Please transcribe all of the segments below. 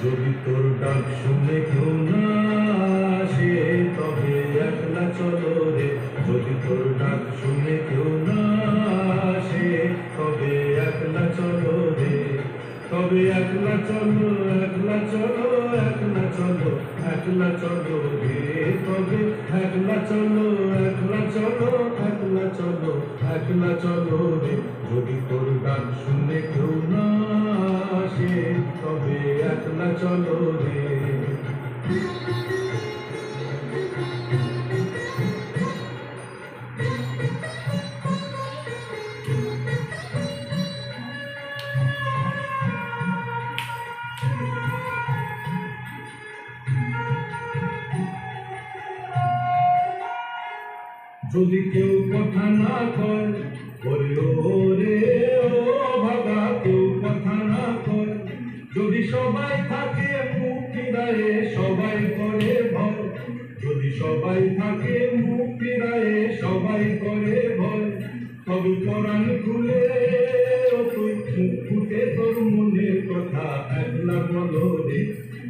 যদি তোর ডাক শুনে কেউ না আসে তবে একলা চলো রে। যদি তোর ডাক শুনে কেউ না আসে তবে একলা চলো রে। তবে একলা চলো, একলা চলো, একলা চলো, একলা চলো রে। তবে একলা চলো, একলা চলো, একলা চলো, একলা চলো রে। যদি তোর ডাক শুনে কেউ না আসে তবে একলা চলো রে। যদি কেউ কথা না কয় ওরে ওরে ও বাবা, কেউ কথা না কয়, যদি সবাই থাকে মুখ ফিরায়ে সবাই করে ভয়, যদি সবাই থাকে মুখ ফিরায়ে সবাই করে ভয়, তবে কোরআন খুলে ও তুই মুখ ফুটে তোর মনের কথা একলা বলো রে।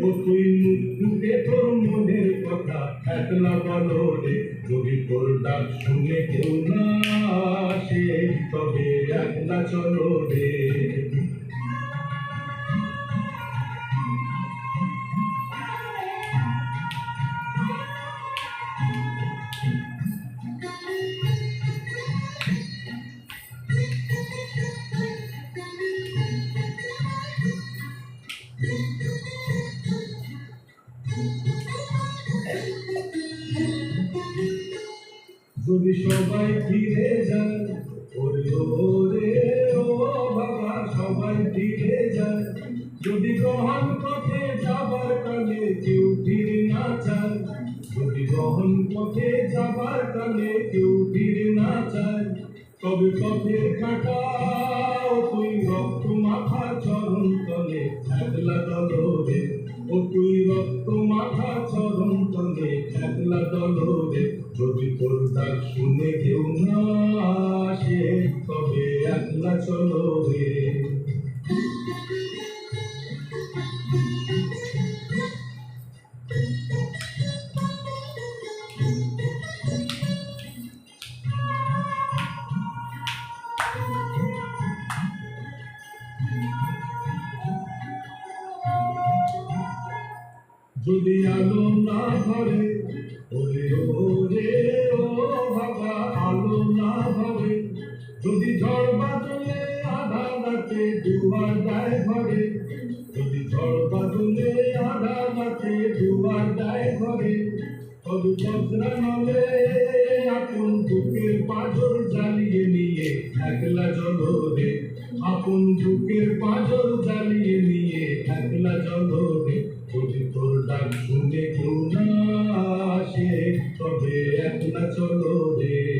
ও তুই মুখ ফুটে তোর মনের কথা একলা বলো রে। যদি তোর ডাক শুনে কেউ না আসে তবে একলা চলো রে। যদি সবাই ফিরে যায় ওরে ওরে ও বাবা, সবাই ফিরে যায়, যদি গ্রহণ পথে যাবার কালে কেউ ফিরে না চায়, যদি গ্রহণ পথে যাবার কালে কেউ ফিরে না চায়, তবে পথের কাঁটা ও তুই রক্ত মাখা চরণ তলে একলা চলো রে। ও তুই রক্ত মাখা চরণ তলে একলা চলো রে। যদি তোর ডাক শুনে কেউ না আসে তবে একলা চলো রে। যদি আলো না ধরে ওরে ওরে ও বাবা, আলো না ধরে, যদি ঝড় বাদলে আধা রাতে দুয়ার দেয় ঘরে, যদি ঝড় বাদলে আধা রাতে দুয়ার দেয় ঘরে, তবে বজ্রা নলে আপন বুকের পাঁজর জ্বালিয়ে নিয়ে একলা চলো রে। আপন বুকের পাঁজর জ্বালিয়ে নিয়ে একলা চলো রে। যদি তোর ডাক শুনে কেউ না আসে তবে একলা চলো রে।